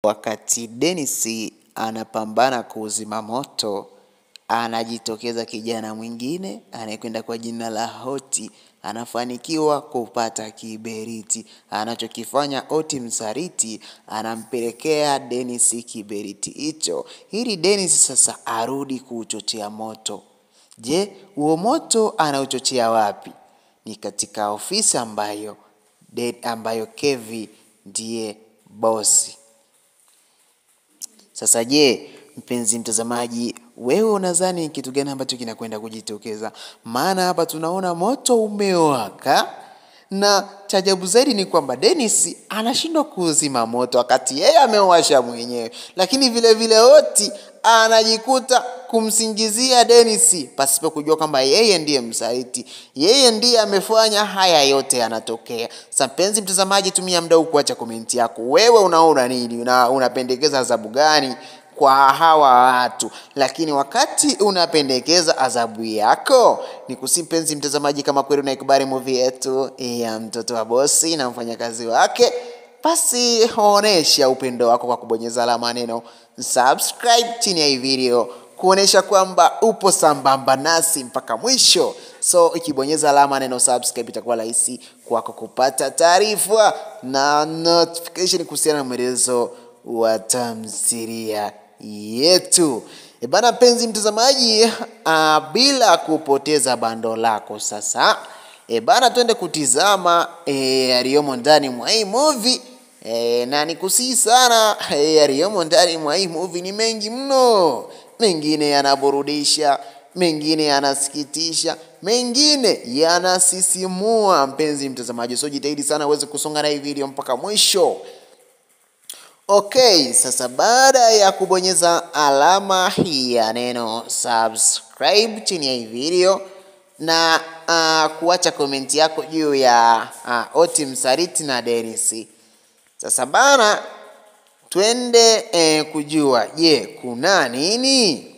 Wakati Dennis anapambana kuuzima moto, anajitokeza kijana mwingine anayekwenda kwa jina la Hoti, anafanikiwa kupata kiberiti. Anachokifanya Hoti msaliti, anampelekea Dennis kiberiti hicho ili Dennis sasa arudi kuuchochea moto. Je, huo moto anauchochea wapi? Ni katika ofisi ambayo Kevi ndiye bosi. Sasa je, mpenzi mtazamaji, wewe unadhani kitu gani ambacho kinakwenda kujitokeza? Maana hapa tunaona moto umewaka, na cha ajabu zaidi ni kwamba Dennis anashindwa kuzima moto wakati yeye amewasha mwenyewe. Lakini vile vile Hoti anajikuta kumsingizia Dennis pasipo kujua kwamba yeye ndiye msaliti. Yeye ndiye amefanya haya yote yanatokea. Sasa mpenzi mtazamaji, tumia muda huu kuacha komenti yako. Wewe unaona nini? Unapendekeza adhabu gani kwa hawa watu? Lakini wakati unapendekeza adhabu yako, ni kusi mpenzi mtazamaji, kama kweli unaikubali movie yetu ya mtoto wa bosi na mfanyakazi wake, basi onesha upendo wako kwa kubonyeza alama neno subscribe chini ya hii video, kuonesha kwamba upo sambamba nasi mpaka mwisho. So ikibonyeza alama neno subscribe, itakuwa rahisi kwako kupata taarifa na notification kuhusiana na mwelezo wa tamthilia yetu. Bana mpenzi mtazamaji, bila kupoteza bando lako sasa, bana twende kutizama yaliyomo ndani mwa hii movie. Na nikusihi sana, yaliyomo ndani mwa hii movie ni mengi mno. Mengine yanaburudisha, mengine yanasikitisha, mengine yanasisimua mpenzi mtazamaji. So jitahidi sana uweze kusonga na hii video mpaka mwisho. Okay, sasa baada ya kubonyeza alama hii ya neno subscribe chini ya hii video na kuacha komenti yako juu ya Hoti msaliti na Dennis. Sasa bana, twende kujua je, kuna nini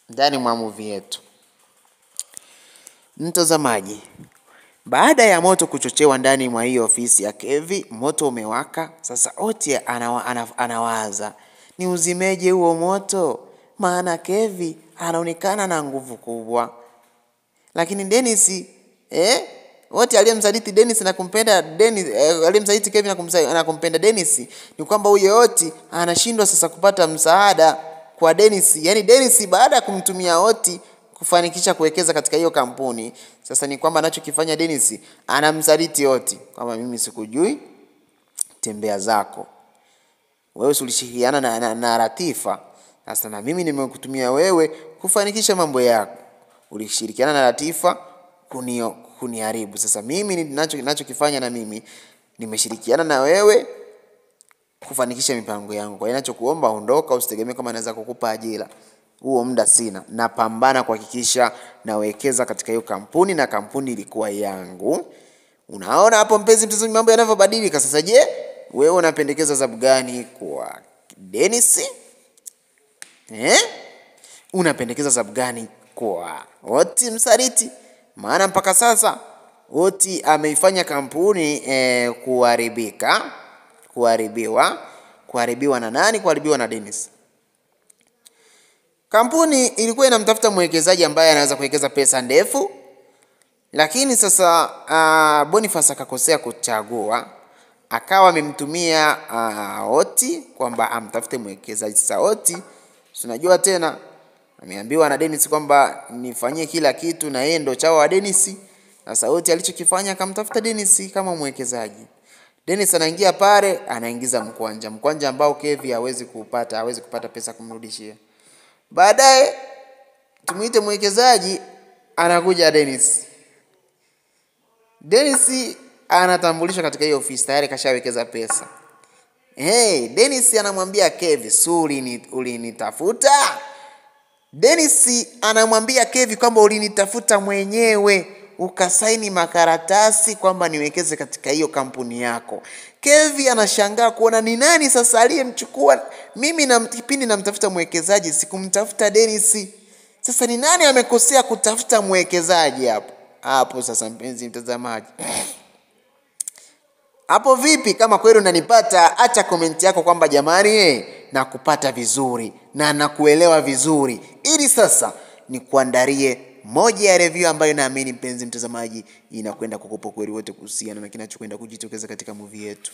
ndani mwa movie yetu. Mtazamaji, baada ya moto kuchochewa ndani mwa hiyo ofisi ya Kevi, moto umewaka. Sasa Hoti anawaza, ni uzimeje huo moto? Maana Kevi anaonekana na nguvu kubwa. Lakini Dennis, Hoti aliyemsaliti Dennis na kumpenda Dennis, aliyemsaliti Kevi na kumpenda Dennis, ni kwamba huyo Hoti anashindwa sasa kupata msaada kwa Dennis. Yaani Dennis baada ya kumtumia Hoti kufanikisha kuwekeza katika hiyo kampuni, sasa ni kwamba anachokifanya Dennis, anamsaliti Hoti kwamba mimi sikujui, tembea zako. Wewe ulishirikiana na Latifa, sasa na mimi nimekutumia wewe kufanikisha mambo yako. Ulishirikiana na Latifa kuniharibu. Sasa mimi ninachokifanya, na mimi nimeshirikiana na wewe kufanikisha mipango yangu. Kwa hiyo ninachokuomba, ondoka, usitegemee kama naweza kukupa ajira. Huo muda sina. Napambana kuhakikisha nawekeza katika hiyo kampuni, na kampuni ilikuwa yangu. Unaona hapo mpenzi mtazamaji, mambo yanavyobadilika sasa. Je, wewe unapendekeza adhabu gani kwa Dennis? Unapendekeza adhabu gani kwa Hoti msaliti? Maana mpaka sasa Hoti ameifanya kampuni kuharibiwa na nani? Kuharibiwa na Dennis. Kampuni ilikuwa inamtafuta mwekezaji ambaye anaweza kuwekeza pesa ndefu, lakini sasa Boniface akakosea kuchagua, akawa amemtumia Hoti kwamba amtafute mwekezaji. Sasa Hoti, unajua tena, ameambiwa na Dennis kwamba nifanyie kila kitu na yeye ndo chao wa Dennis. Sasa Hoti alichokifanya, akamtafuta Dennis kama mwekezaji. Dennis anaingia pale, anaingiza mkwanja ambao Kevi hawezi kupata pesa kumrudishia. Baadaye tumuite mwekezaji, anakuja Dennis. Dennis anatambulishwa katika hiyo ofisi, tayari kashawekeza pesa. Dennis anamwambia Kevi, ulinitafuta? Dennis anamwambia Kevi kwamba ulinitafuta mwenyewe, ukasaini makaratasi kwamba niwekeze katika hiyo kampuni yako. Kevi anashangaa kuona ni nani sasa aliyemchukua mimi, na kipindi namtafuta mwekezaji sikumtafuta Dennis. Sasa ni nani amekosea kutafuta mwekezaji hapo? Sasa mpenzi mtazamaji, Hapo vipi? Kama kweli unanipata, acha comment yako kwamba jamani nakupata vizuri na nakuelewa vizuri, ili sasa nikuandalie moja ya review ambayo naamini mpenzi mtazamaji inakwenda kukupa kweli wote kuhusiana na kinachokwenda kujitokeza katika movie yetu.